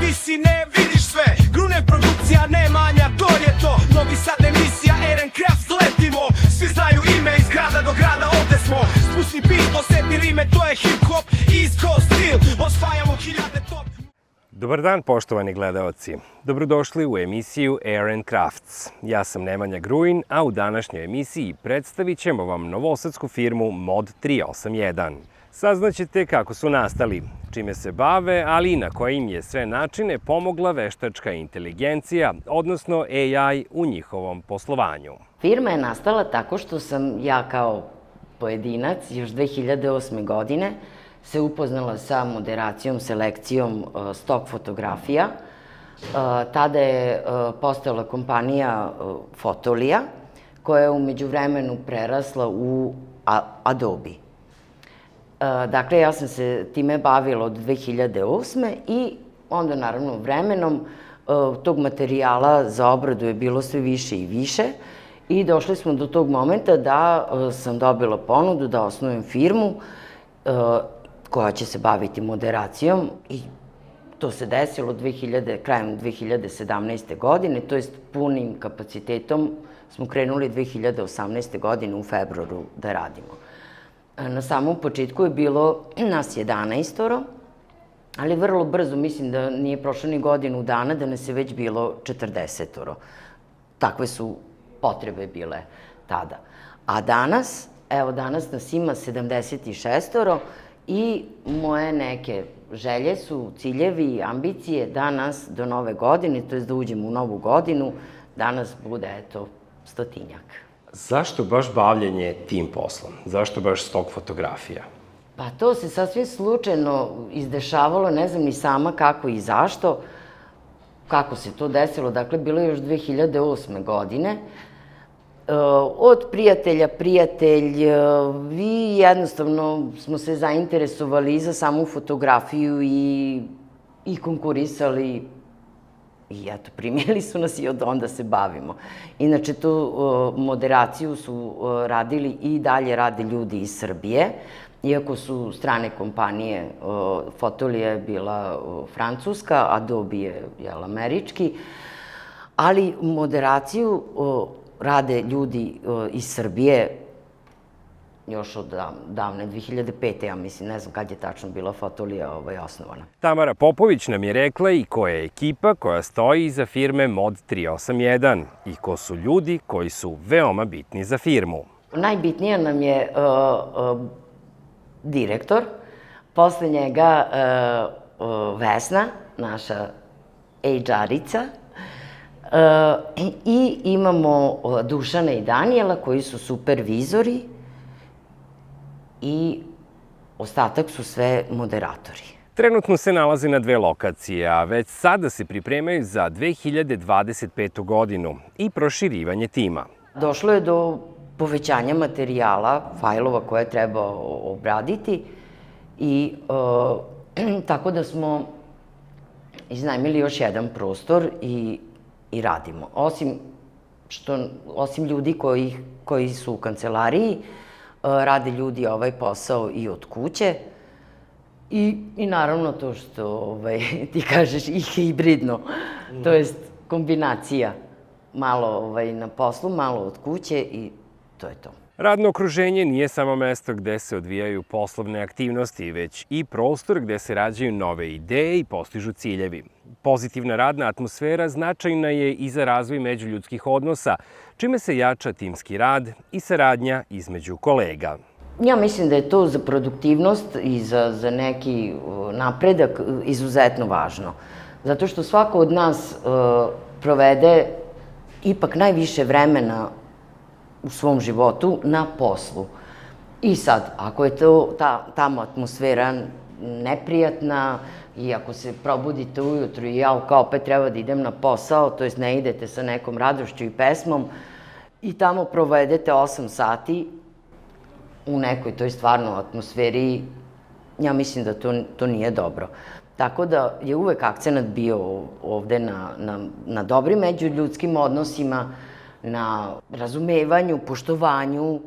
Di si ne vidiš sve, Grune produkcija, ne manja, to je to. Novi Sad emisija, Eren Kraft, letimo. Svi znaju ime, iz grada do grada, ovde smo. Spusni beat, osjeti rime, to je hip hop, East Coast stil, osvajamo hiljade top. Dobar dan, poštovani gledaoci. Dobrodošli u emisiju Eren Crafts. Ja sam Nemanja Gruin, a u današnjoj emisiji predstavit ćemo vam novosadsku firmu Mod 381. Saznaćete kako su nastali, čime se bave, ali i na kojim je sve načine pomogla veštačka inteligencija, odnosno AI u njihovom poslovanju. Firma je nastala tako što sam ja kao pojedinac još 2008. godine se upoznala sa moderacijom, selekcijom stok fotografija. Tada je postojala kompanija Fotolija, koja je u međuvremenu prerasla u Adobe. Dakle, ja sam se time bavila od 2008. i onda, naravno, vremenom tog materijala za obradu je bilo sve više i više i došli smo do tog momenta da sam dobila ponudu da osnujem firmu koja će se baviti moderacijom i to se desilo krajem 2017. godine, to jest punim kapacitetom smo krenuli 2018. godine u februaru da radimo. Na samom početku je bilo nas 11, ali vrlo brzo, mislim da nije prošlo ni godinu dana, da nas je već bilo 40. Takve su potrebe bile tada. A danas, evo danas nas ima 76 i moje neke želje su, ciljevi, ambicije da nas do nove godine, to je da uđemo u novu godinu, danas bude, eto, 100-tinjak. Zašto baš bavljenje tim poslom? Zašto baš stok fotografija? Pa to se sasvim slučajno izdešavalo, ne znam ni sama kako i zašto, kako se to desilo. Dakle, bilo je još 2008. godine. Od prijatelj, vi jednostavno smo se zainteresovali i za samu fotografiju i konkurisali i eto, primili su nas i od onda se bavimo. Inače, tu moderaciju su radili i dalje rade ljudi iz Srbije, iako su strane kompanije, Fotolija je bila francuska, Adobe je američki, ali moderaciju rade ljudi iz Srbije još od davne 2005. ja mislim, ne znam kad je tačno bila Fotolija osnovana. Tamara Popović nam je rekla i koja je ekipa koja stoji iza firme Mod 381 i ko su ljudi koji su veoma bitni za firmu. Najbitnija nam je direktor, posle njega Vesna, naša HR-ica, i imamo Dušana i Danijela koji su supervizori i ostatak su sve moderatori. Trenutno se nalaze na 2 lokacije, a već sada se pripremaju za 2025. godinu i proširivanje tima. Došlo je do povećanja materijala, fajlova koje treba obraditi i tako da smo iznajmili još jedan prostor i radimo. Osim ljudi koji su u kancelariji, rade ljudi ovaj posao i od kuće i naravno to što ti kažeš i hibridno, to jest kombinacija, malo na poslu, malo od kuće i to je to. Radno okruženje nije samo mesto gde se odvijaju poslovne aktivnosti, već i prostor gde se rađaju nove ideje i postižu ciljevi. Pozitivna radna atmosfera značajna je i za razvoj međuljudskih odnosa, čime se jača timski rad i saradnja između kolega. Ja mislim da je to za produktivnost i za neki napredak izuzetno važno. Zato što svako od nas provede ipak najviše vremena u svom životu na poslu. I sad, ako je tamo atmosfera neprijatna i ako se probudite ujutru i ja kao opet treba da idem na posao, to jest ne idete sa nekom radošću i pesmom i tamo provedete 8 sati u nekoj toj stvarno atmosferi, ja mislim da to nije dobro. Tako da je uvek akcenat bio ovde na dobrim međuljudskim odnosima, na razumevanju, poštovanju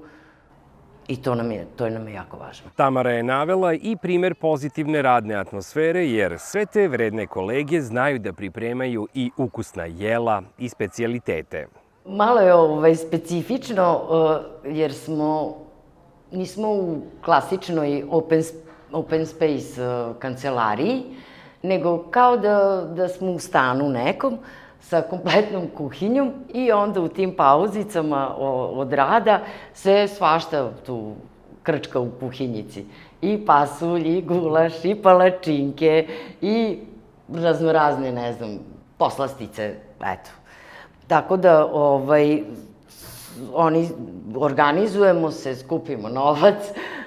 I to nam je jako važno. Tamara je navela i primer pozitivne radne atmosfere, jer sve te vredne kolege znaju da pripremaju i ukusna jela i specijalitete. Malo je specifično, jer nismo u klasičnoj open space kancelariji, nego kao da smo u stanu nekom sa kompletnom kuhinjom i onda u tim pauzicama od rada se svašta tu krčka u kuhinjici. I pasulj, i gulaš, i palačinke, i raznorazne, ne znam, poslastice, eto. Tako da, organizujemo se, skupimo novac,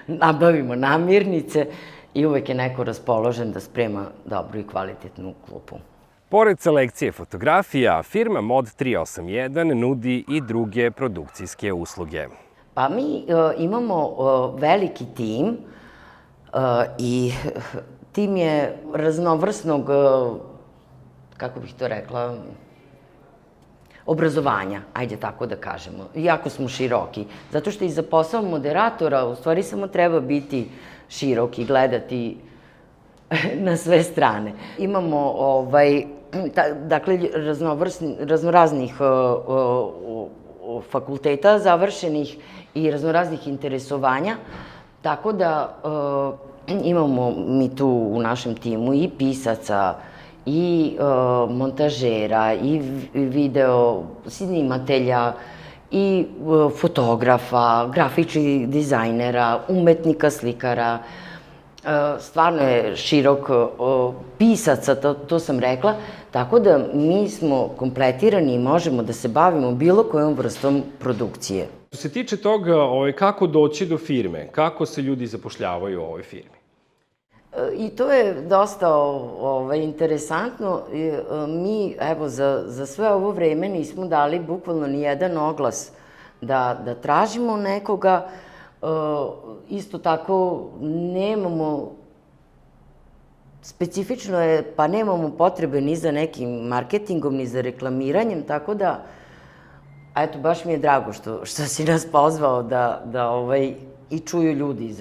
nabavimo namirnice i uvek je neko raspoložen da sprema dobru i kvalitetnu klupu. Pored selekcije fotografija, firma Mod 381 nudi i druge produkcijske usluge. Pa mi imamo veliki tim i tim je raznovrsnog, kako bih to rekla, obrazovanja, ajde tako da kažemo. Jako smo široki, zato što i za posao moderatora u stvari samo treba biti širok i gledati na sve strane. Imamo, dakle, raznoraznih fakulteta završenih i raznoraznih interesovanja, tako da imamo mi tu u našem timu i pisaca, i montažera, i video snimatelja, i fotografa, grafičkih dizajnera, umetnika, slikara. Stvarno je širok, pisaca, to sam rekla, tako da mi smo kompletirani i možemo da se bavimo bilo kojom vrstom produkcije. Što se tiče toga kako doći do firme, kako se ljudi zapošljavaju u ovoj firmi? I to je dosta interesantno. Mi, evo, za sve ovo vreme nismo dali bukvalno ni jedan oglas da tražimo nekoga. Isto tako nemamo, specifično je, pa nemamo potrebe ni za nekim marketingom, ni za reklamiranjem, tako da, eto, baš mi je drago što si nas pozvao da i čuju ljudi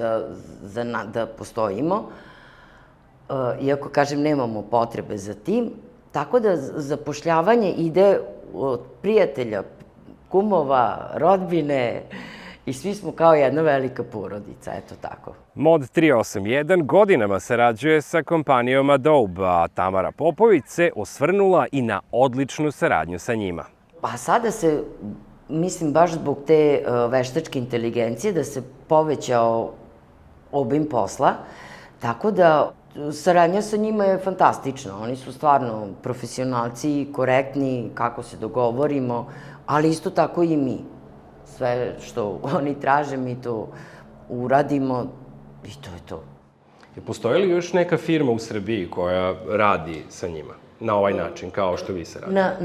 da postojimo. Iako, kažem, nemamo potrebe za tim, tako da zapošljavanje ide od prijatelja, kumova, rodbine i svi smo kao jedna velika porodica, eto tako. Mod 381 godinama sarađuje sa kompanijom Adobe, a Tamara Popović se osvrnula i na odličnu saradnju sa njima. Pa sada se, mislim, baš zbog te veštačke inteligencije, da se povećao obim posla, tako da saradnja sa njima je fantastična. Oni su stvarno profesionalci, korektni, kako se dogovorimo, ali isto tako i mi. Sve što oni traže, mi to uradimo i to je to. Postoji li još neka firma u Srbiji koja radi sa njima na ovaj način, kao što vi se radite?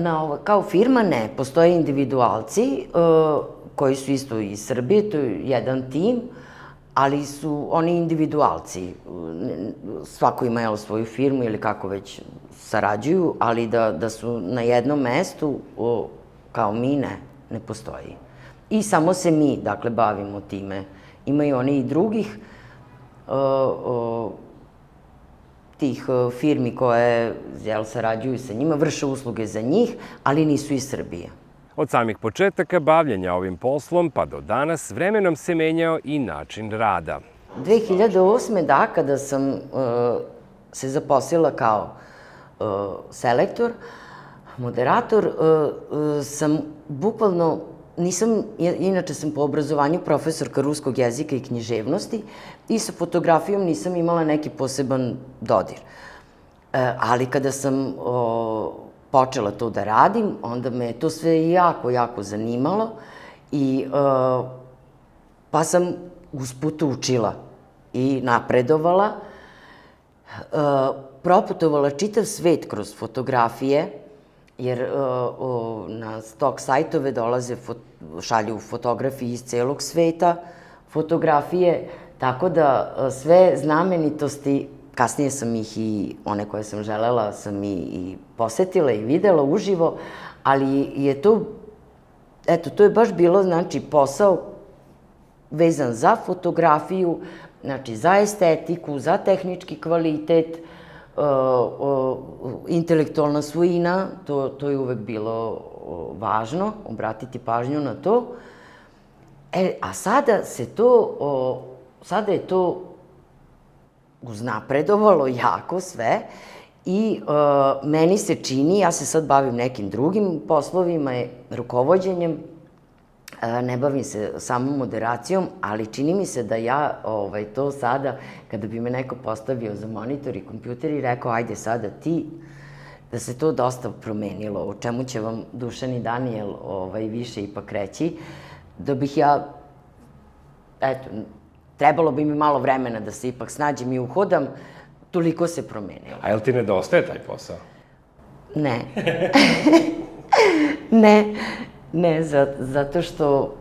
Kao firma ne. Postoje individualci koji su isto iz Srbije, to je jedan tim, ali su oni individualci. Svako ima svoju firmu ili kako već sarađuju, ali da su na jednom mestu, kao mi, ne postoji. I samo se mi, dakle, bavimo time. Imaju oni i drugih tih firmi koje sarađuju sa njima, vrše usluge za njih, ali nisu iz Srbije. Od samih početaka bavljenja ovim poslom pa do danas vremenom se menjao i način rada. 2008. da, kada sam se zaposlila kao selektor, moderator, sam bukvalno, inače sam po obrazovanju profesorka ruskog jezika i književnosti i sa fotografijom nisam imala neki poseban dodir. Ali kada sam počela to da radim, onda me to sve jako, jako zanimalo i pa sam usput učila i napredovala, proputovala čitav svet kroz fotografije, jer na stok sajtove šalju fotografiji iz celog sveta, fotografije, tako da sve znamenitosti, kasnije sam ih i one koje sam želela, sam i posetila i videla uživo, ali je to, eto, to je baš bilo, znači, posao vezan za fotografiju, znači za estetiku, za tehnički kvalitet, intelektualna svojina, to je uvek bilo važno, obratiti pažnju na to. A sada je to uznapredovalo jako sve i meni se čini, ja se sad bavim nekim drugim poslovima, rukovođenjem, ne bavim se samo moderacijom, ali čini mi se da ja to sada, kada bi me neko postavio za monitor i kompjuter i rekao, ajde sada ti, da se to dosta promenilo, o čemu će vam Dušan i Danijel više ipak reći, da bih ja, eto, trebalo bi mi malo vremena da se ipak snađem i uhodam, toliko se promenilo. A jel ti nedostaje taj posao? Ne. Ne, zato što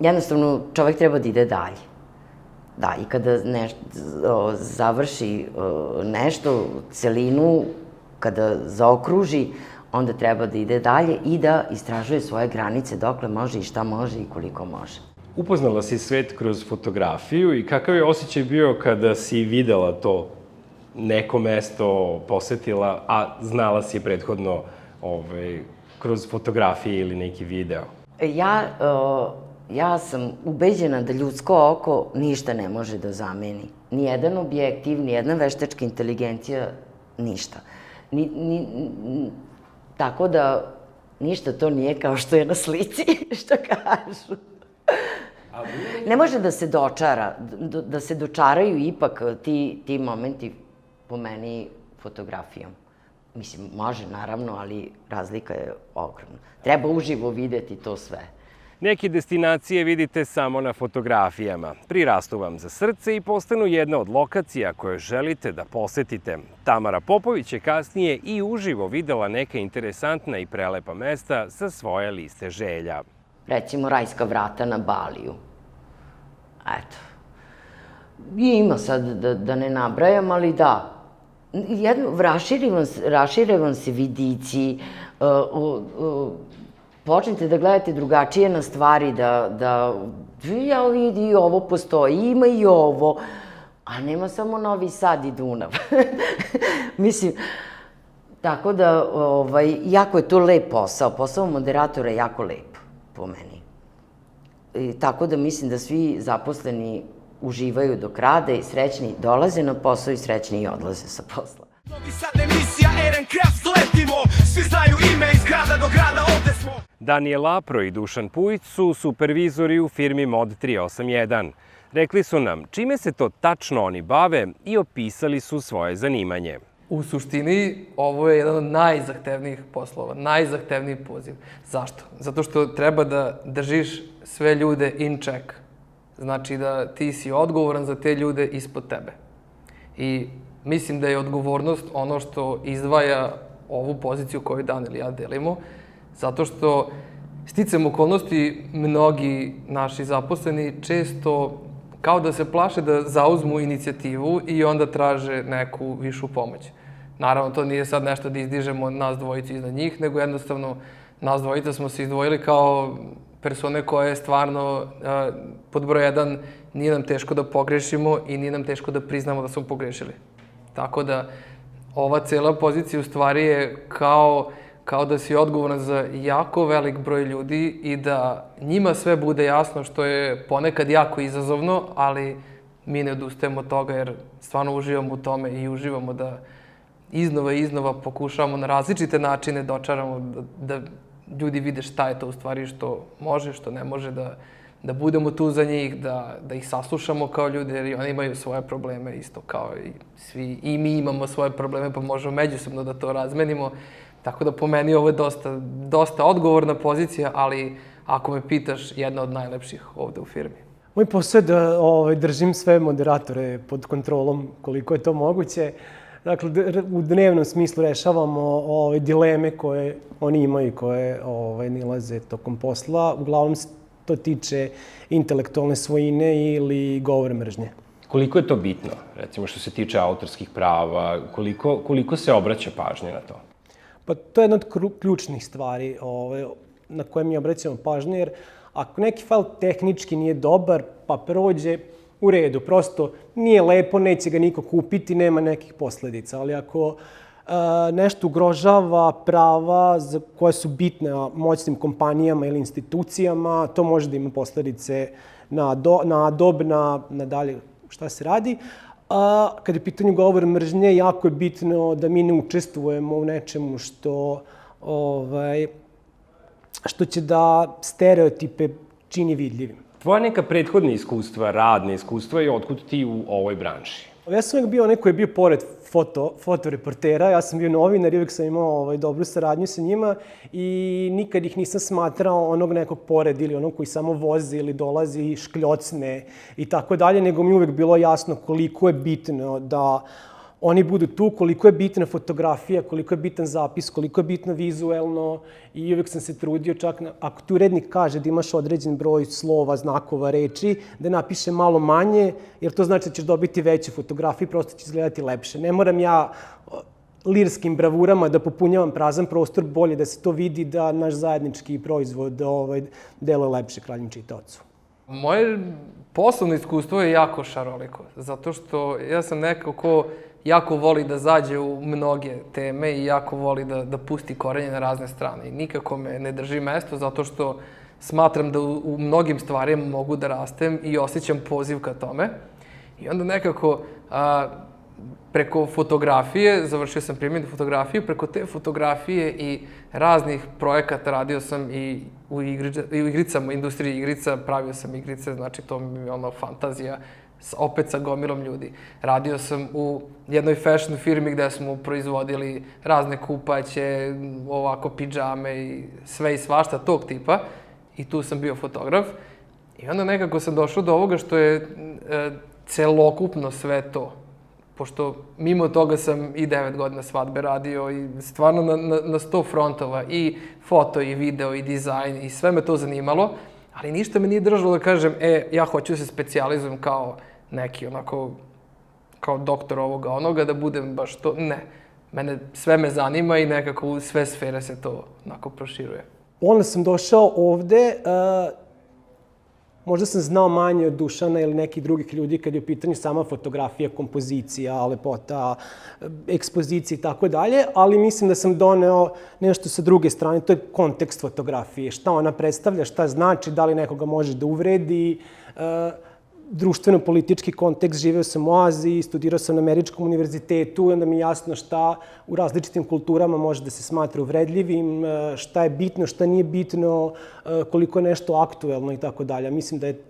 jednostavno čovek treba da ide dalje. Da, i kada završi nešto, celinu, kada zaokruži, onda treba da ide dalje i da istražuje svoje granice dokle može i šta može i koliko može. Upoznala si svet kroz fotografiju i kakav je osjećaj bio kada si videla to neko mesto, posetila, a znala si je prethodno kroz fotografije ili neki video? Ja sam ubeđena da ljudsko oko ništa ne može da zameni. Nijedan objektiv, nijedna veštačka inteligencija, ništa. Tako da ništa to nije kao što je na slici, što kažu. Ne može da se dočara, da se dočaraju ipak ti momenti po meni fotografijom. Mislim, može naravno, ali razlika je ogromna. Treba uživo videti to sve. Neke destinacije vidite samo na fotografijama. Prirastu vam za srce i postanu jedna od lokacija koje želite da posetite. Tamara Popović je kasnije i uživo videla neka interesantna i prelepa mesta sa svoje liste želja. Recimo Rajska vrata na Baliju. Eto. I ima sad da ne nabrajam, ali da. Rašire vam se vidici, počnete da gledate drugačije na stvari, da ja vidi ovo postoji, ima i ovo, a nema samo Novi Sad i Dunav. Mislim, tako da, jako je to lep posao. Posao moderatora je jako lep, po meni. Tako da mislim da svi zaposleni uživaju dok rade i srećni dolaze na posao i srećni i odlaze sa posla. Novi Sad emisija Aaron Crafts, letimo, svi znaju ime iz grada do grada, ovde smo. Danijel Lapro i Dušan Pujić su supervizori u firmi Mod 381. Rekli su nam čime se to tačno oni bave i opisali su svoje zanimanje. U suštini, ovo je jedan od najzahtevnijih poslova, najzahtevniji poziv. Zašto? Zato što treba da držiš sve ljude in check. Znači da ti si odgovoran za te ljude ispod tebe. I mislim da je odgovornost ono što izdvaja ovu poziciju koju Danijel i ja delimo, zato što sticam okolnosti mnogi naši zaposleni često kao da se plaše da zauzmu inicijativu i onda traže neku višu pomoć. Naravno, to nije sad nešto da izdižemo nas dvojicu iznad njih, nego jednostavno nas dvojica smo se izdvojili kao persone koje stvarno, pod broj 1, nije nam teško da pogrešimo i nije nam teško da priznamo da smo pogrešili. Tako da, ova cela pozicija u stvari je kao da si odgovoran za jako velik broj ljudi i da njima sve bude jasno, što je ponekad jako izazovno, ali mi ne odustajemo od toga jer stvarno uživamo u tome i uživamo da iznova i iznova pokušavamo na različite načine dočaramo da ljudi vide šta je to u stvari što može, što ne može, da budemo tu za njih, da ih saslušamo kao ljude, jer i oni imaju svoje probleme isto kao i svi. I mi imamo svoje probleme, pa možemo međusobno da to razmenimo. Tako da po meni ovo je dosta odgovorna pozicija, ali ako me pitaš, jedna od najlepših ovde u firmi. Moj posao je da držim sve moderatore pod kontrolom koliko je to moguće. Dakle, u dnevnom smislu rešavamo dileme koje oni imaju i koje nilaze tokom posla. Uglavnom se to tiče intelektualne svojine ili govor mržnje. Koliko je to bitno, recimo što se tiče autorskih prava, koliko se obraća pažnje na to? Pa to je jedna od ključnih stvari na koje mi obraćamo pažnje, jer ako neki fajl tehnički nije dobar, pa prođe, u redu, prosto nije lepo, neće ga niko kupiti, nema nekih posledica, ali ako nešto ugrožava prava koje su bitne moćnim kompanijama ili institucijama, to može da ima posledice na dob, na dalje šta se radi. Kad je pitanje govor mržnje, jako je bitno da mi ne učestvujemo u nečemu što će da stereotipe čini vidljivim. Tvoja neka prethodna iskustva, radna iskustva i otkud ti u ovoj branši? Ja sam uvijek bio onaj koji je bio pored fotoreportera, ja sam bio novinar i uvijek sam imao dobru saradnju sa njima i nikad ih nisam smatrao onog nekog pored ili onog koji samo vozi ili dolazi i škljocne i tako dalje, nego mi uvijek bilo jasno koliko je bitno da oni budu tu, koliko je bitna fotografija, koliko je bitan zapis, koliko je bitno vizuelno i uvijek sam se trudio čak, ako ti urednik kaže da imaš određen broj slova, znakova, reči, da napiše malo manje, jer to znači da ćeš dobiti veću fotografiju, prosto će izgledati lepše. Ne moram ja lirskim bravurama da popunjavam prazan prostor, bolje da se to vidi, da naš zajednički proizvod deluje lepše krajnjem čitaocu. Moje poslovno iskustvo je jako šaroliko, zato što ja sam neko ko jako voli da zađe u mnoge teme i jako voli da pusti korenje na razne strane. I nikako me ne drži mesto, zato što smatram da u mnogim stvarima mogu da rastem i osjećam poziv ka tome. I onda nekako preko fotografije, završio sam primjenu fotografiju, preko te fotografije i raznih projekata radio sam i u igricama, u industriji igrica, pravio sam igrice, znači to mi je ono fantazija, opet sa gomilom ljudi. Radio sam u jednoj fashion firmi gde smo proizvodili razne kupaće, ovako pidžame i sve i svašta tog tipa i tu sam bio fotograf. I onda nekako sam došao do ovoga što je celokupno sve to. Pošto mimo toga sam i 9 godina svadbe radio i stvarno na 100 frontova, i foto, i video, i dizajn, i sve me to zanimalo, ali ništa me nije držalo da kažem, ja hoću da se specijalizujem kao neki, onako, kao doktor ovoga, onoga, da budem baš to, ne. Sve me zanima i nekako u sve sfere se to onako proširuje. Onda sam došao ovde, možda sam znao manje od Dušana ili nekih drugih ljudi kad je u pitanju sama fotografija, kompozicija, lepota, ekspozicija i tako dalje, ali mislim da sam doneo nešto sa druge strane, to je kontekst fotografije, šta ona predstavlja, šta znači, da li nekoga može da uvredi, društveno-politički kontekst, živeo sam u Aziji, studirao sam na Američkom univerzitetu i onda mi je jasno šta u različitim kulturama može da se smatra uvredljivim, šta je bitno, šta nije bitno, koliko je nešto aktuelno i tako dalje. Mislim da je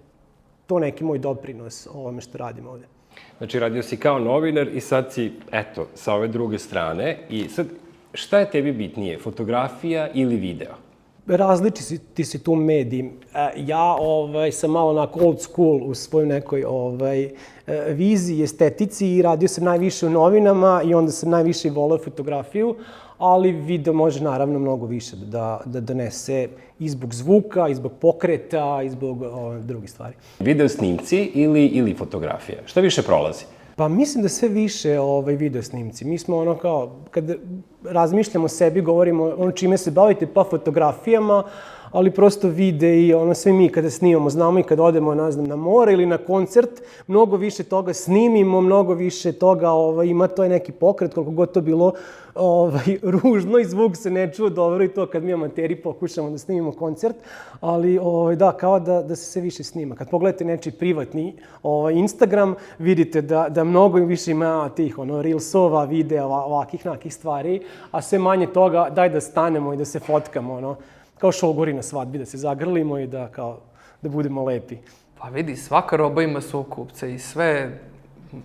to neki moj doprinos ovome što radim ovde. Znači, radio si kao novinar i sad si, eto, sa ove druge strane. I sad, šta je tebi bitnije, fotografija ili video? Različiti si tu mediji. Ja sam malo onako old school u svojoj nekoj viziji, estetici i radio sam najviše u novinama i onda sam najviše voleo fotografiju, ali video može naravno mnogo više da donese i zbog zvuka, i zbog pokreta, i zbog drugih stvari. Video snimci ili fotografija? Šta više prolazi? Pa mislim da sve više video snimci. Mi smo ono kao, kad razmišljamo o sebi, govorimo ono čime se bavite, pa fotografijama, ali prosto videi, sve mi kada snimamo, znamo i kada odemo, ne znam, na more ili na koncert, mnogo više toga snimimo, mnogo više toga ima to je neki pokret, koliko god to bilo ružno i zvuk se ne čuo dobro i to kad mi amateri pokušamo da snimimo koncert, ali da, kao da se sve više snima. Kad pogledate nečiji privatni Instagram, vidite da mnogo više ima tih reelsova, videa, ovakih nekih stvari, a sve manje toga daj da stanemo i da se fotkamo, kao šogori na svadbi, da se zagrlimo i da budemo lepi. Pa vidi, svaka roba ima svog kupca i sve,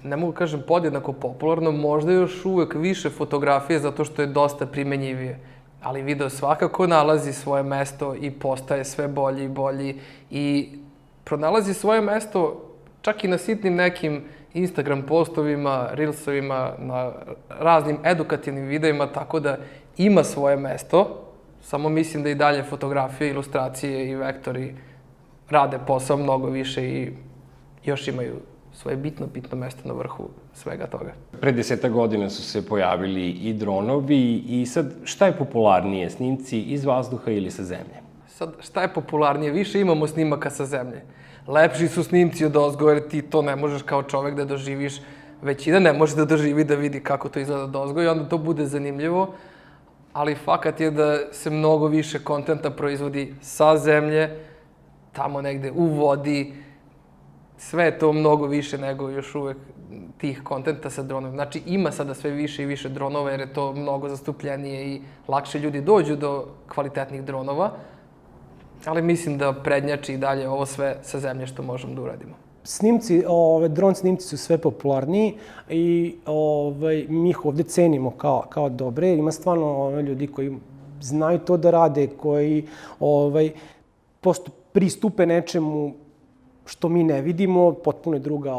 ne mogu kažem podjednako popularno, možda još uvek više fotografije zato što je dosta primenjivije. Ali video svakako nalazi svoje mesto i postaje sve bolji i bolji i pronalazi svoje mesto čak i na sitnim nekim Instagram postovima, reelsovima, na raznim edukativnim videima, tako da ima svoje mesto. Samo mislim da i dalje fotografije, ilustracije i vektori rade posao mnogo više i još imaju svoje bitno mesto na vrhu svega toga. Pre 10 godina su se pojavili i dronovi i sad šta je popularnije, snimci iz vazduha ili sa zemlje? Sad, šta je popularnije? Više imamo snimaka sa zemlje. Lepši su snimci od ozgo, jer ti to ne možeš kao čovek da doživiš. Većina ne može da doživi, da vidi kako to izgleda od ozgo i onda to bude zanimljivo. Ali fakat je da se mnogo više kontenta proizvodi sa zemlje, tamo negde u vodi. Sve je to mnogo više nego još uvek tih kontenta sa dronom. Znači, ima sada sve više i više dronova jer je to mnogo zastupljenije i lakše ljudi dođu do kvalitetnih dronova. Ali mislim da prednjači i dalje ovo sve sa zemlje što možemo da uradimo. Snimci, dron snimci su sve popularniji i mi ih ovde cenimo kao dobre. Ima stvarno ljudi koji znaju to da rade, koji prosto pristupe nečemu što mi ne vidimo, potpuno je druga,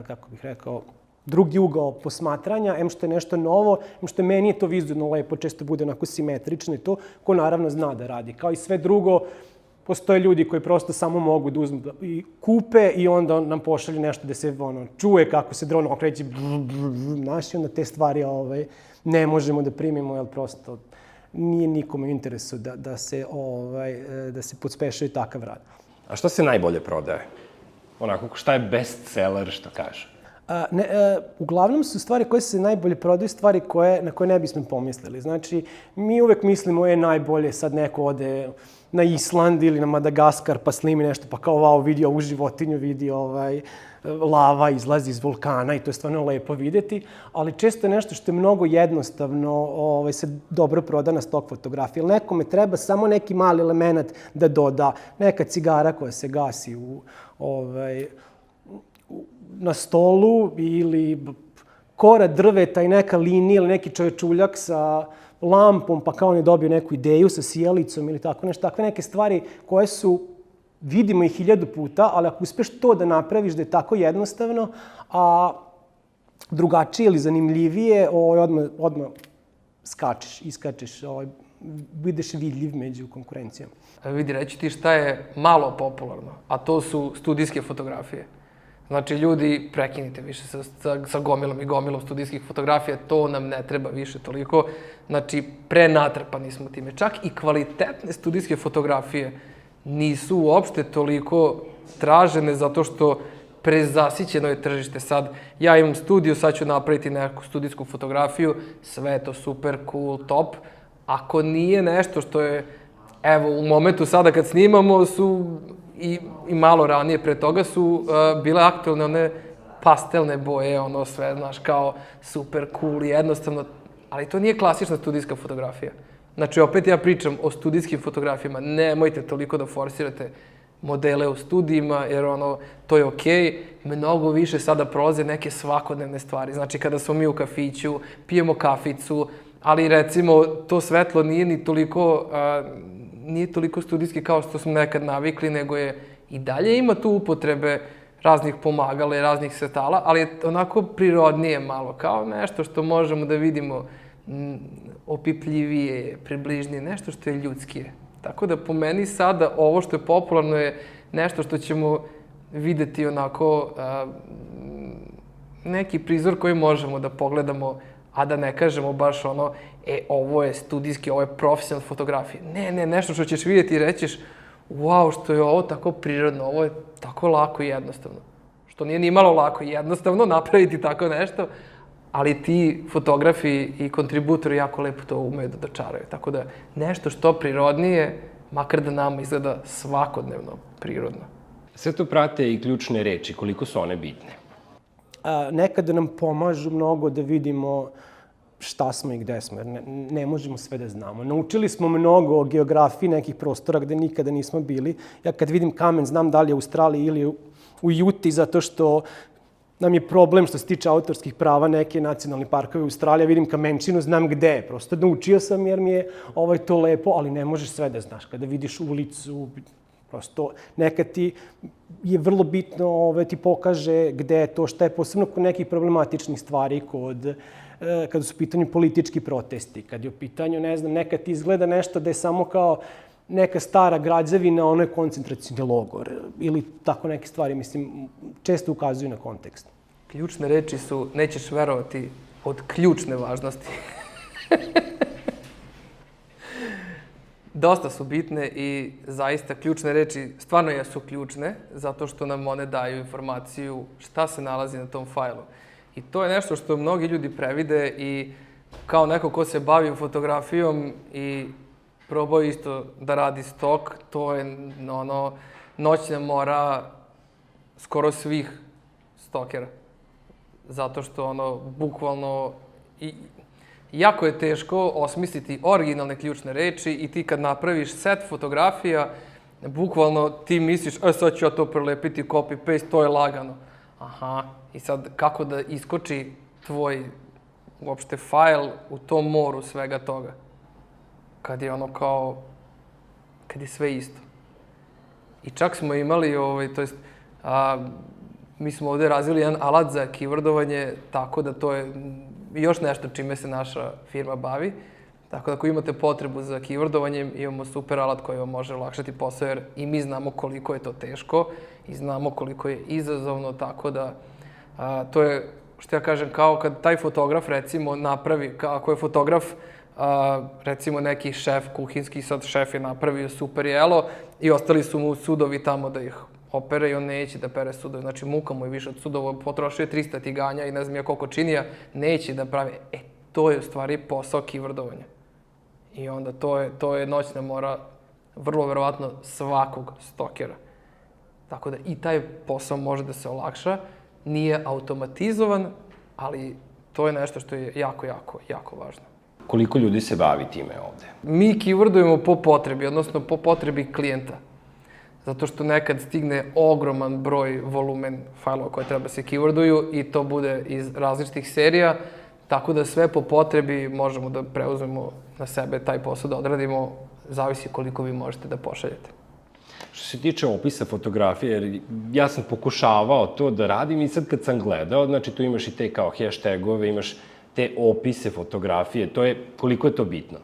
kako bih rekao, drugi ugao posmatranja, em što je nešto novo, em što meni je to vizualno lepo, često bude onako simetrično i to, ko naravno zna da radi. Kao i sve drugo, postoje ljudi koji prosto samo mogu da uzmu i kupe i onda nam pošalju nešto da se čuje kako se dron okreće, znaš, i onda te stvari ne možemo da primimo, jer prosto nije nikome u interesu da se pospešuje takav rad. A šta se najbolje prodaje? Onako, šta je bestseller, što kaže? Uglavnom su stvari koje se najbolje prodaju stvari na koje ne bismo pomislili. Znači, mi uvek mislimo je najbolje, sad neko ode na Island ili na Madagaskar pa snimi nešto, pa kao wow, vidi ovu životinju, vidi lava izlazi iz vulkana i to je stvarno lepo videti, ali često je nešto što je mnogo jednostavno se dobro proda na stok fotografiji. Ili nekome treba samo neki mali element da doda, neka cigara koja se gasi na stolu ili kora drveta i neka linija ili neki čovječuljak sa lampom, pa kao on je dobio neku ideju sa sijalicom ili tako nešto. Takve neke stvari koje vidimo ih 1000 puta, ali ako uspeš to da napraviš da je tako jednostavno, a drugačije ili zanimljivije, odmah iskačeš, budeš vidljiv među konkurencijom. Vidi, reći ti šta je malo popularno, a to su studijske fotografije. Znači, ljudi, prekinite više sa gomilom i gomilom studijskih fotografija, to nam ne treba više toliko. Znači, prenatrpani smo time. Čak i kvalitetne studijske fotografije nisu uopšte toliko tražene zato što prezasićeno je tržište. Sad, ja imam studiju, sad ću napraviti neku studijsku fotografiju, sve je to super, cool, top. Ako nije nešto što je, evo, u momentu sada kad snimamo su i malo ranije pre toga su bile aktualne one pastelne boje, ono sve, znaš, kao super cool i jednostavno, ali to nije klasična studijska fotografija. Znači, opet ja pričam o studijskim fotografijama, nemojte toliko da forsirate modele u studijima, jer to je okej. Mnogo više sada prolaze neke svakodnevne stvari. Znači, kada smo mi u kafiću, pijemo kaficu, ali recimo to svetlo nije toliko studijski kao što smo nekad navikli, nego je i dalje ima tu upotrebe raznih pomagala i raznih svetala, ali je onako prirodnije malo, kao nešto što možemo da vidimo opipljivije, približnije, nešto što je ljudskije. Tako da po meni sada ovo što je popularno je nešto što ćemo videti onako neki prizor koji možemo da pogledamo, a da ne kažemo baš ovo je studijski, ovo je profesionalna fotografija. Ne, nešto što ćeš vidjeti i rećeš, wow, što je ovo tako prirodno, ovo je tako lako i jednostavno. Što nije ni malo lako i jednostavno napraviti tako nešto, ali ti fotografi i kontributori jako lepo to umeju da dočaraju. Tako da nešto što prirodnije, makar da nama izgleda svakodnevno prirodno. Sve to prate i ključne reči, koliko su one bitne? Nekada nam pomažu mnogo da vidimo šta smo i gde smo, jer ne možemo sve da znamo. Naučili smo mnogo o geografiji nekih prostora gde nikada nismo bili. Ja kad vidim kamen, znam da li je u Australiji ili u Juti, zato što nam je problem što se tiče autorskih prava neke nacionalni parkovi u Australiji. Vidim kamenčinu, znam gde je. Prosto naučio sam jer mi je to lepo, ali ne možeš sve da znaš. Kada vidiš ulicu, prosto nekad ti je vrlo bitno, ti pokaže gde je to, šta je, posebno kod nekih problematičnih stvari, kada su u pitanju politički protesti, kad je u pitanju, ne znam, nekad ti izgleda nešto da je samo kao neka stara građevina, ono je koncentracioni logor ili tako neke stvari, mislim, često ukazuju na kontekst. Ključne reči su, nećeš verovati, od ključne važnosti. dosta su bitne i zaista ključne reči stvarno jesu ključne, zato što nam one daju informaciju šta se nalazi na tom fajlu. I to je nešto što mnogi ljudi previde i kao neko ko se bavi fotografijom i probao isto da radi stok, to je noćna mora skoro svih stokera. Zato što bukvalno jako je teško osmisliti originalne ključne reči i ti kad napraviš set fotografija, bukvalno ti misliš, sad ću ja to prelepiti, copy-paste, to je lagano. Aha, i sad kako da iskoči tvoj uopšte fajl u tom moru svega toga? Kad je kad je sve isto. I čak smo imali, mi smo ovde razvili jedan alat za keywordovanje, tako da to je još nešto čime se naša firma bavi. Tako da ako imate potrebu za keywordovanjem, imamo super alat koji vam može olakšati posao, jer i mi znamo koliko je to teško i znamo koliko je izazovno, tako da to je, što ja kažem, kao kad taj fotograf recimo napravi, ako je fotograf recimo neki šef kuhinski, sad šef je napravio super jelo i ostali su mu sudovi tamo da ih opere i on neće da pere sudovi. Znači muka mu je više od sudova, potrošio 300 tiganja i ne znam ja koliko činija, neće da pravi. To je u stvari posao keywordovanja. I onda to je noćna mora vrlo verovatno svakog stokera. Tako da i taj posao može da se olakša, nije automatizovan, ali to je nešto što je jako, jako, jako važno. Koliko ljudi se bavi time ovde? Mi keywordujemo po potrebi, odnosno po potrebi klijenta. Zato što nekad stigne ogroman broj volumen fajlova koje treba se keyworduju i to bude iz različitih serija, tako da sve po potrebi možemo da preuzmemo na sebe taj posao da odradimo, zavisi koliko vi možete da pošaljete. Što se tiče opisa fotografije, jer ja sam pokušavao to da radim i sad kad sam gledao, znači tu imaš i te kao hashtagove, imaš te opise fotografije, koliko je to bitno?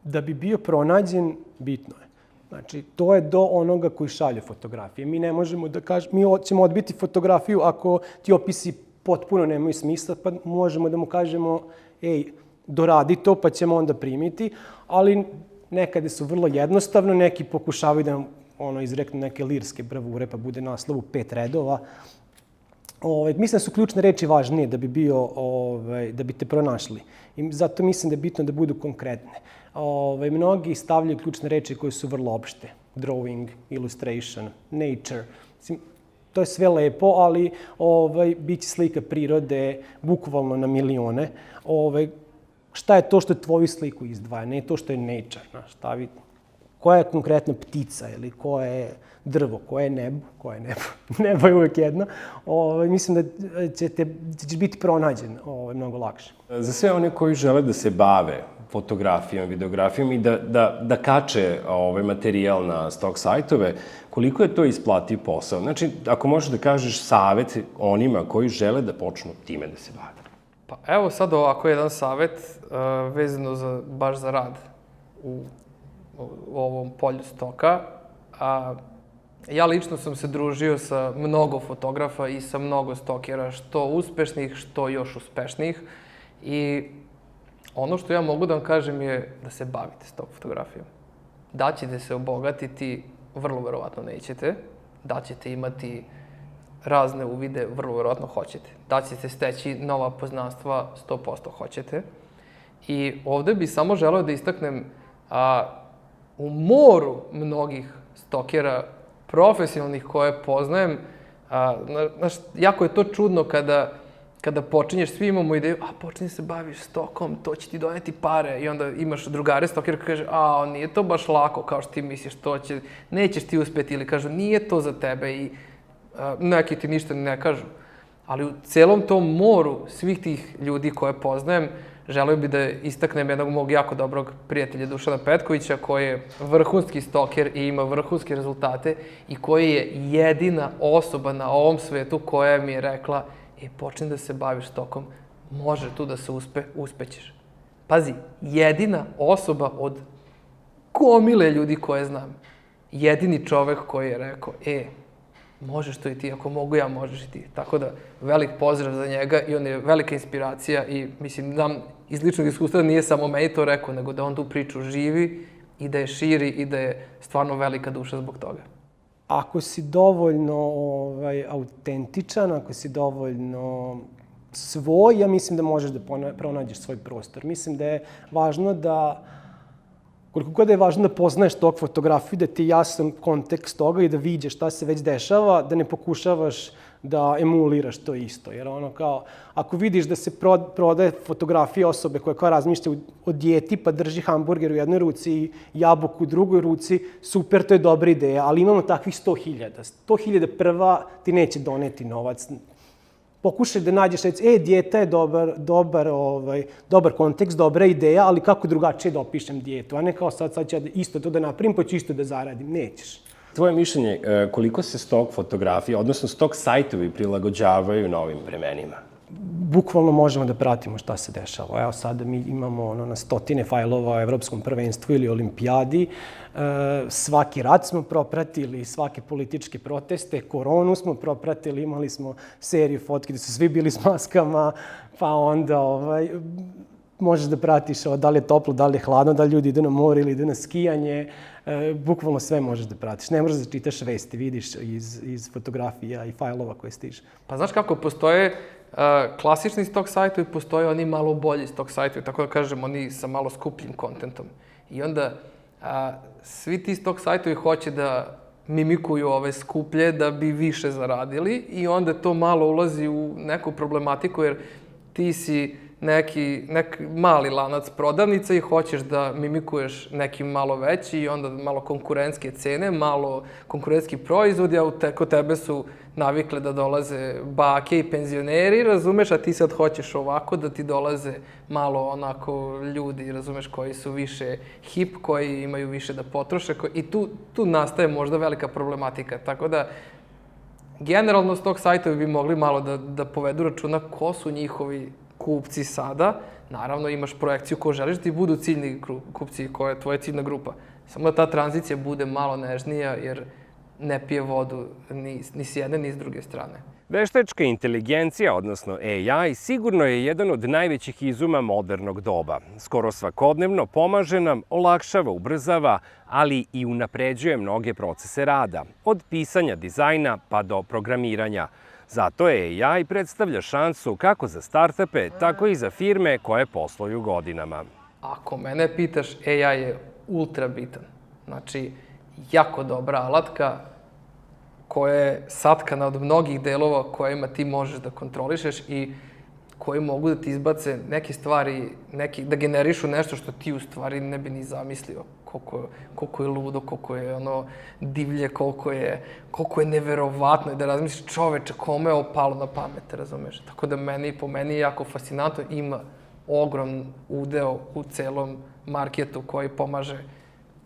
Da bi bio pronađen, bitno je. Znači, to je do onoga koji šalje fotografije. Mi ne možemo da kažemo, mi ćemo odbiti fotografiju ako ti opisi potpuno nemaju smisla, pa možemo da mu kažemo, doradi to, pa ćemo onda primiti, ali nekade su vrlo jednostavno, neki pokušavaju da nam izreknu neke lirske bravure, pa bude naslov u 5 redova. Mislim da su ključne reči važnije da bi te pronašli. I zato mislim da je bitno da budu konkretne. Mnogi stavljaju ključne reči koje su vrlo opšte. Drawing, illustration, nature. To je sve lepo, ali bit će slika prirode bukvalno na milione. Šta je to što tvoju sliku izdvaja? Ne to što je nature. Koja je konkretno ptica ili koje je drvo, koje je nebo, nebo je uvek jedno. Mislim da ćeš biti pronađen mnogo lakše. Za sve one koji žele da se bave fotografijom, videografijom i da kače materijal na stok sajtove, koliko je to isplativ posao? Znači, ako možeš da kažeš savet onima koji žele da počnu time da se bave. Pa evo sad ovako jedan savet vezano baš za rad u ovom polju stoka. Ja lično sam se družio sa mnogo fotografa i sa mnogo stokera, što uspešnih, što još uspešnijih. I ono što ja mogu da vam kažem je da se bavite stok fotografijom. Da ćete se obogatiti, vrlo verovatno nećete. Da ćete imati razne uvide, vrlo verovatno hoćete. Da ćete steći nova poznanstva, 100% hoćete. I ovde bih samo želeo da istaknem u moru mnogih stokera profesionalnih koje poznajem, jako je to čudno kada počinješ, svi imamo ideju, počinje se baviš stokom, to će ti doneti pare i onda imaš drugare stokera koji kaže, nije to baš lako kao što ti misliš, nećeš ti uspeti ili kažu, nije to za tebe i neki ti ništa ne kažu. Ali u celom tom moru svih tih ljudi koje poznajem, želeo bih da istaknem jednog mog jako dobrog prijatelja Dušana Petkovića, koji je vrhunski stoker i ima vrhunske rezultate i koji je jedina osoba na ovom svetu koja mi je rekla počni da se baviš stokom, može tu da se uspećeš. Pazi, jedina osoba od gomile ljudi koje znam. Jedini čovek koji je rekao, možeš to i ti, ako mogu ja, možeš i ti. Tako da, velik pozdrav za njega i on je velika inspiracija i mislim, nam iz ličnog iskustva nije samo meni to rekao, nego da on tu priču živi i da je širi i da je stvarno velika duša zbog toga. Ako si dovoljno autentičan, ako si dovoljno svoj, ja mislim da možeš da pronađeš svoj prostor. Mislim da je važno da, koliko god je važno da poznaješ tog fotografiju, da ti je jasan kontekst toga i da vidiš šta se već dešava, da ne pokušavaš da emuliraš to isto. Jer ono kao, ako vidiš da se prodaje fotografija osobe koja kao razmišlja o dijeti pa drži hamburger u jednoj ruci i jabuku u drugoj ruci, super, to je dobra ideja, ali imamo takvih 100.000. 100.000 prva ti neće doneti novac. Pokušaj da nađeš, dijeta je dobar kontekst, dobra ideja, ali kako drugačije da opišem dijetu, a ne kao sad ću isto to da napravim, pa ću isto da zaradim. Nećeš. Tvoje mišljenje, koliko se stok fotografija, odnosno stok sajtovi prilagođavaju novim vremenima? Bukvalno možemo da pratimo šta se dešava. Evo sada mi imamo na stotine fajlova o Evropskom prvenstvu ili olimpijadi. Svaki rat smo propratili, svake političke proteste, koronu smo propratili, imali smo seriju fotki gde su svi bili s maskama, pa onda možeš da pratiš da li je toplo, da li je hladno, da li ljudi idu na more ili idu na skijanje. Bukvalno sve možeš da pratiš. Ne možeš da čitaš vesti, vidiš iz fotografija i fajlova koje stiže. Pa znaš kako, postoje klasični stok sajtovi, postoje oni malo bolji stok sajtovi, tako da kažem, oni sa malo skupljim kontentom. I onda svi ti stok sajtovi hoće da mimikuju ove skuplje da bi više zaradili i onda to malo ulazi u neku problematiku jer ti si neki mali lanac prodavnica i hoćeš da mimikuješ neki malo veći i onda malo konkurentske cene, malo konkurentski proizvodi, a kod tebe su navikle da dolaze bake i penzioneri, razumeš, a ti sad hoćeš ovako da ti dolaze malo onako ljudi, razumeš, koji su više hip, koji imaju više da potroše i tu nastaje možda velika problematika, tako da generalno s tog sajtovi bi mogli malo da povedu računa ko su njihovi kupci sada. Naravno, imaš projekciju ko želiš da ti budu ciljni kupci, koja je tvoja ciljna grupa. Samo da ta tranzicija bude malo nežnija, jer ne pije vodu ni s jedne, ni s druge strane. Veštačka inteligencija, odnosno AI, sigurno je jedan od najvećih izuma modernog doba. Skoro svakodnevno pomaže nam, olakšava, ubrzava, ali i unapređuje mnoge procese rada, od pisanja dizajna pa do programiranja. Zato je AI predstavlja šansu kako za startupe, tako i za firme koje posluju godinama. Ako mene pitaš, AI je ultra bitan. Znači, jako dobra alatka koja je satkana od mnogih delova kojima ti možeš da kontrolišeš i koji mogu da ti izbace neke stvari, da generišu nešto što ti u stvari ne bi ni zamislio. Koliko je ludo, koliko je divlje, koliko je neverovatno. Da razmisliš, čoveče, kome je ovo palo na pamet, razumeš? Tako da po meni je jako fascinantno, ima ogrom udeo u celom marketu koji pomaže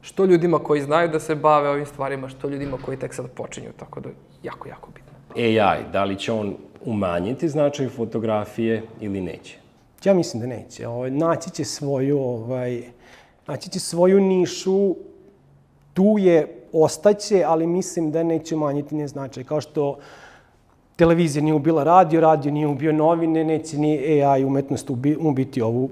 što ljudima koji znaju da se bave ovim stvarima, što ljudima koji tek sad počinju, tako da jako, jako bitno. AI, da li će on umanjiti značaj fotografije ili neće? Ja mislim da neće. Naći će svoju nišu, tu je, ostaće, ali mislim da neće umanjiti njen značaj. Kao što televizija nije ubila radio, radio nije ubio novine, neće ni AI umetnost ubiti ovu,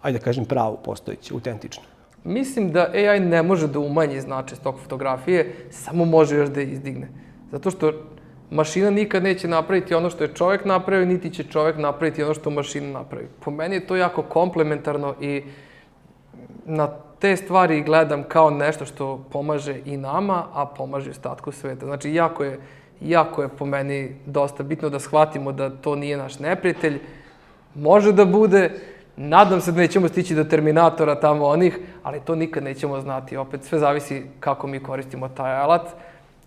ajde da kažem, pravu, postojeću, autentičnu. Mislim da AI ne može da umanji značaj stok fotografije, samo može još da je izdigne. Zato što mašina nikad neće napraviti ono što je čovek napravio, niti će čovek napraviti ono što mašina napravi. Po meni je to jako komplementarno i na te stvari gledam kao nešto što pomaže i nama, a pomaže ostatku sveta. Znači, jako je po meni dosta bitno da shvatimo da to nije naš neprijatelj. Može da bude, nadam se da nećemo stići do Terminatora tamo onih, ali to nikad nećemo znati. Opet, sve zavisi kako mi koristimo taj alat.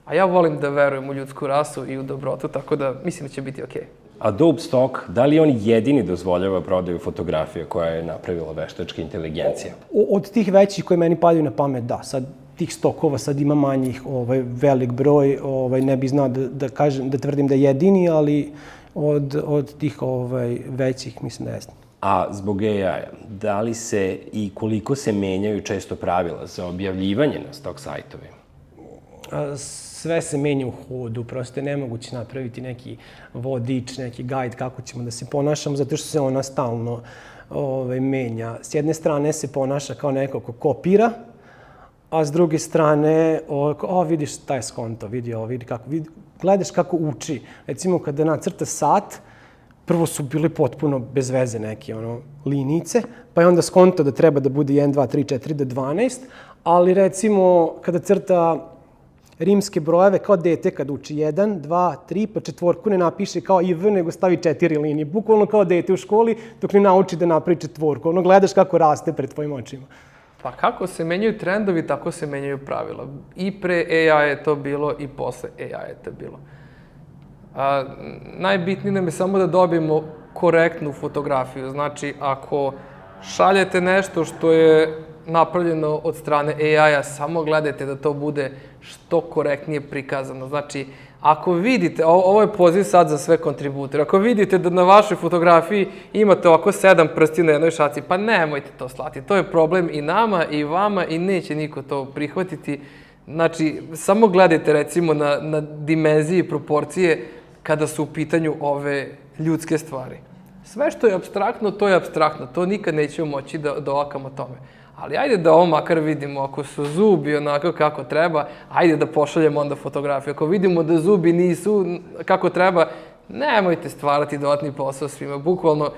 A ja volim da verujem u ljudsku rasu i u dobrotu, tako da mislim da će biti okej. Adobe Stock, da li on jedini dozvoljava prodaju fotografije koja je napravila veštačka inteligencija? Od tih većih koje meni padaju na pamet, da. Sad tih stokova sad ima manjih, velik broj, ne bi znao da tvrdim da je jedini, ali od tih većih mislim da jeste. A zbog AI-a, da li se i koliko se menjaju često pravila za objavljivanje na stock sajtovima? Sve se menja u hodu, prosto je nemoguće napraviti neki vodič, neki gajd kako ćemo da se ponašamo, zato što se ona stalno menja. S jedne strane se ponaša kao neko ko kopira, a s druge strane, vidiš taj skonto, gledaš kako uči. Recimo, kada nacrta sat, prvo su bile potpuno bez veze neke linijice, pa je onda skonto da treba da bude 1, 2, 3, 4 do 12, ali recimo kada crta rimske brojeve kao dete kad uči 1, 2, 3, pa četvorku ne napiše kao i V, nego stavi 4 linije. Bukvalno kao dete u školi dok ne nauči da napravi četvorku. Gledaš kako raste pred tvojim očima. Pa kako se menjaju trendovi, tako se menjaju pravila. I pre AI je to bilo i posle AI je to bilo. Najbitnije nam je samo da dobijemo korektnu fotografiju. Znači, ako šaljete nešto što je napravljeno od strane AI-a, samo gledajte da to bude što korektnije prikazano. Znači, ako vidite, ovo je poziv sad za sve kontributore, ako vidite da na vašoj fotografiji imate ovako 7 prsti na jednoj šaci, pa nemojte to slati. To je problem i nama i vama i neće niko to prihvatiti. Znači, samo gledajte recimo na dimenzije i proporcije kada su u pitanju ove ljudske stvari. Sve što je apstraktno, to je apstraktno. To nikad nećemo moći da ovakamo tome. Ali ajde da ovo makar vidimo, ako su zubi onako kako treba, ajde da pošaljemo onda fotografiju. Ako vidimo da zubi nisu kako treba, nemojte stvarati dodatni posao svima. Bukvalno,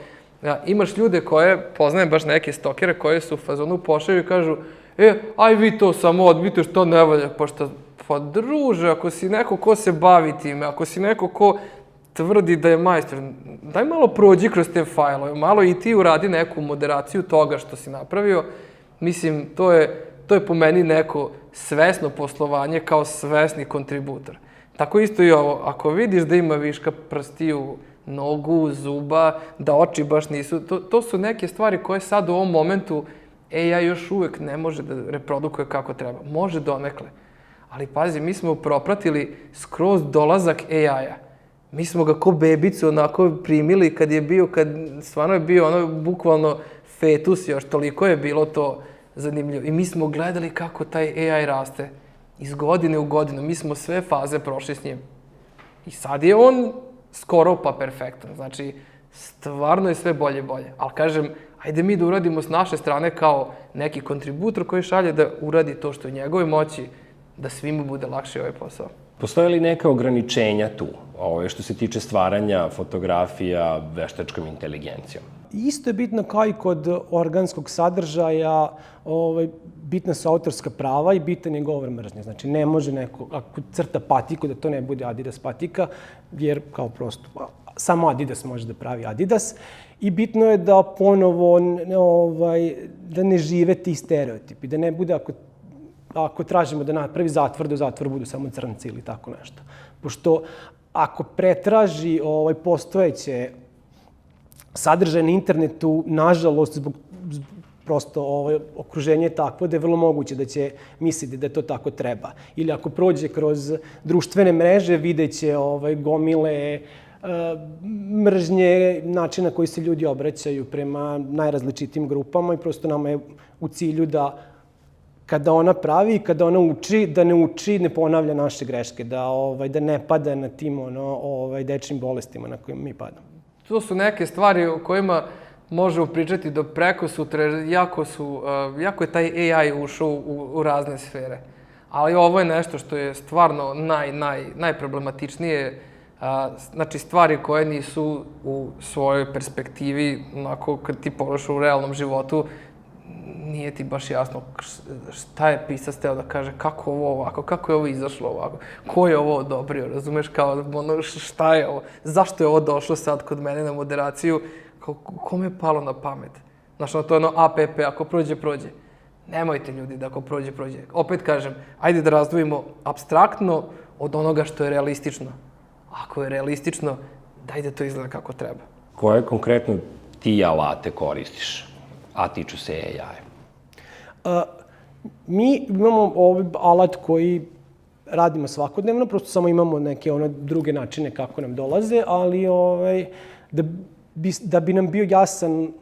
imaš ljude koje, poznajem baš neke stokere koje su u fazonu pošalju i kažu aj vi to samo odbijte što ne valja, pa druže, ako si neko ko se bavi time, ako si neko ko tvrdi da je majstor, daj malo prođi kroz te fajlove, malo i ti uradi neku moderaciju toga što si napravio. Mislim, to je po meni neko svesno poslovanje kao svesni kontributor. Tako isto i ovo, ako vidiš da ima viška prstiju, nogu, zuba, da oči baš nisu, to su neke stvari koje sad u ovom momentu AI još uvek ne može da reprodukuje kako treba. Može donekle. Ali pazi, mi smo propratili skroz dolazak AI-a. Mi smo ga ko bebicu onako primili kad stvarno je bio ono bukvalno fetus još, toliko je bilo to zanimljivo. I mi smo gledali kako taj AI raste iz godine u godinu. Mi smo sve faze prošli s njim. I sad je on skoro pa perfektan. Znači, stvarno je sve bolje i bolje. Ali kažem, ajde mi da uradimo s naše strane kao neki kontributor koji šalje da uradi to što je u njegovoj moći, da svima bude lakše ovaj posao. Postoje li neka ograničenja tu, što se tiče stvaranja fotografija veštačkom inteligencijom? Isto je bitno kao i kod organskog sadržaja, bitna su autorska prava i bitan je govor mržnje. Znači, ne može neko, ako crta patiku, da to ne bude Adidas patika, jer kao prosto, samo Adidas može da pravi Adidas. I bitno je da ponovo, da ne žive ti stereotipi, da ne bude ako tražimo da napravi zatvor, da u zatvoru budu samo crnci ili tako nešto. Pošto ako pretraži postojeće sadržaje na internetu, nažalost, zbog prosto okruženje je takvo da je vrlo moguće da će misliti da to tako treba. Ili ako prođe kroz društvene mreže, videće gomile mržnje, načina koji se ljudi obraćaju prema najrazličitim grupama i prosto nama je u cilju da kada ona pravi i kada ona uči, da ne uči, ne ponavlja naše greške, da ne pada na tim dečjim bolestima na kojima mi padamo. To su neke stvari o kojima možemo pričati do preko sutra, jako je taj AI ušao u razne sfere. Ali ovo je nešto što je stvarno najproblematičnije, znači stvari koje nisu u svojoj perspektivi, onako kad ti pogledaš u realnom životu, nije ti baš jasno šta je pisac teo da kaže, kako ovo ovako, kako je ovo izašlo ovako, ko je ovo odobrio, razumeš, kao šta je ovo, zašto je ovo došlo sad kod mene na moderaciju, kome je palo na pamet? Znaš, to je ono APP, ako prođe, prođe. Nemojte ljudi da ako prođe, prođe. Opet kažem, ajde da razdvojimo apstraktno od onoga što je realistično. Ako je realistično, daj da to izgleda kako treba. Koje konkretno ti alate koristiš, a tiču se AI-a? Mi imamo alat koji radimo svakodnevno, prosto samo imamo neke druge načine kako nam dolaze, ali da bi nam bio jasan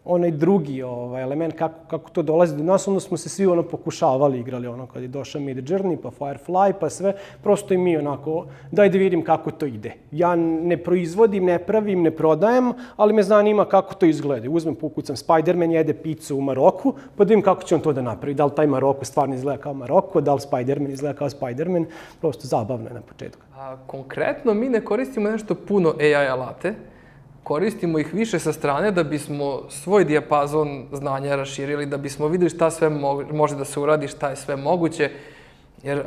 onaj drugi element kako to dolazi do nas, onda smo se svi pokušavali, igrali kad je došao Midjourney, pa Firefly, pa sve, prosto i mi onako, daj da vidim kako to ide. Ja ne proizvodim, ne pravim, ne prodajem, ali me zanima kako to izgleda. Uzmem, ukucam Spider-Man jede picu u Maroku, pa da vidim kako će on to da napravi. Da li taj Maroko stvarno izgleda kao Maroko, da li Spider-Man izgleda kao Spider-Man, prosto zabavno je na početku. Konkretno, mi ne koristimo nešto puno AI alate, koristimo ih više sa strane da bismo svoj dijapazon znanja raširili, da bismo videli šta sve može da se uradi, šta je sve moguće. Jer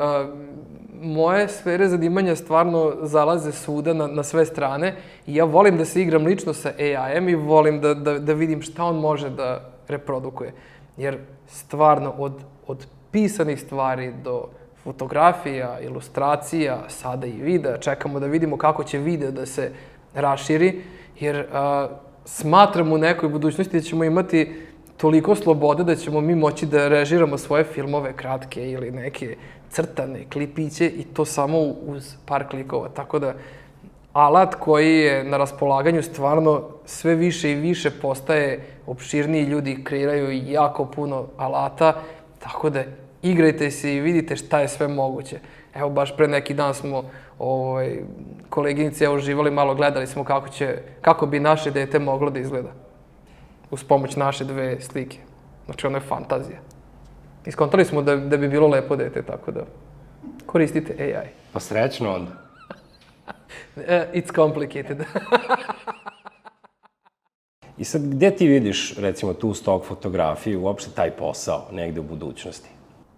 moje sfere zanimanja stvarno zalaze svuda na sve strane i ja volim da se igram lično sa AI-em i volim da vidim šta on može da reprodukuje. Jer stvarno od pisanih stvari do fotografija, ilustracija, sada i videa, čekamo da vidimo kako će video da se raširi, jer smatram u nekoj budućnosti da ćemo imati toliko slobode da ćemo mi moći da režiramo svoje filmove kratke ili neke crtane klipiće i to samo uz par klikova. Tako da alat koji je na raspolaganju stvarno sve više i više postaje opširniji, ljudi kreiraju jako puno alata, tako da igrajte se i vidite šta je sve moguće. Evo, baš pre neki dan smo koleginici uživali malo, gledali smo kako bi naše dete moglo da izgleda uz pomoć naše 2 slike. Znači, ono je fantazija. Iskontali smo da bi bilo lepo dete, tako da koristite AI. Pa srećno onda. It's complicated. I sad, gde ti vidiš, recimo, tu stok fotografiju, uopšte taj posao negde u budućnosti?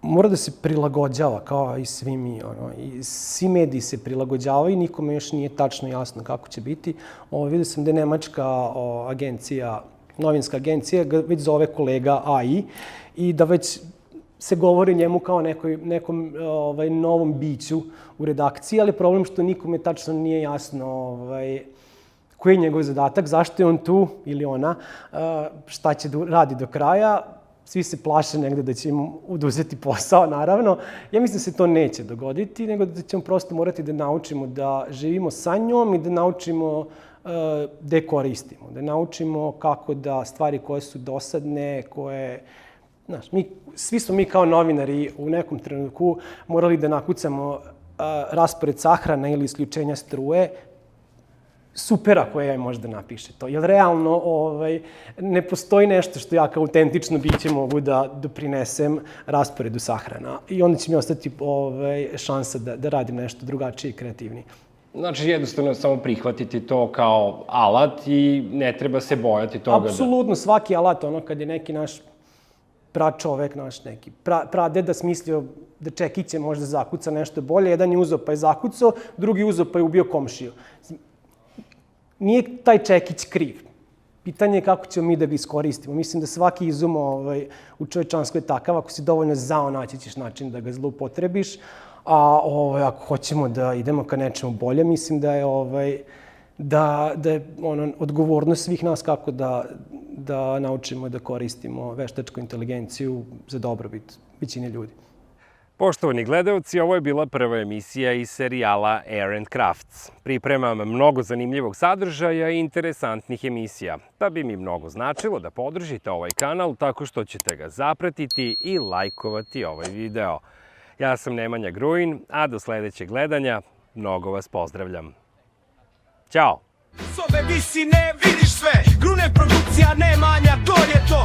Mora da se prilagođava, kao i svi mi. I svi mediji se prilagođavaju i nikome još nije tačno jasno kako će biti. Vidio sam da je nemačka agencija, novinska agencija, ga već zove kolega AI i da već se govori njemu kao nekom novom biću u redakciji, ali problem što nikome tačno nije jasno koji je njegov zadatak, zašto je on tu ili ona, šta će da radi do kraja. Svi se plaše negde da će im oduzeti posao, naravno. Ja mislim da se to neće dogoditi, nego da ćemo prosto morati da naučimo da živimo sa njom i da naučimo da je koristimo. Da naučimo kako da stvari koje su dosadne, koje... Znaš, svi smo mi kao novinari u nekom trenutku morali da nakucamo raspored sahrana ili isključenja struje, supera koje ja možda napiše to. Jer realno ne postoji nešto što ja kao autentično biće mogu da doprinesem rasporedu sahrana. I onda će mi ostati šansa da radim nešto drugačije i kreativnije. Znači, jednostavno samo prihvatiti to kao alat i ne treba se bojati toga da... Apsolutno, svaki alat, kad je neki naš pračovek, naš neki pradeda smislio da čekiće možda zakuca nešto bolje, jedan je uzeo pa je zakucao, drugi uzeo pa je ubio komšiju. Nije taj čekić kriv. Pitanje je kako ćemo mi da ga iskoristimo. Mislim da svaki izum u čovečanskoj je takav, ako si dovoljno zao, naći ćeš način da ga zloupotrebiš, a ako hoćemo da idemo ka nečemu bolje, mislim da je odgovornost svih nas kako da naučimo da koristimo veštačku inteligenciju za dobrobit većine ljudi. Poštovani gledaoci, ovo je bila prva emisija iz serijala Air and Crafts. Pripremam mnogo zanimljivog sadržaja i interesantnih emisija, pa bi mi mnogo značilo da podržite ovaj kanal tako što ćete ga zapratiti i lajkovati ovaj video. Ja sam Nemanja Gruin, a do sledećeg gledanja mnogo vas pozdravljam. Ćao! S ove visine vidiš sve, Gruner produkcija, Nemanja, to je to.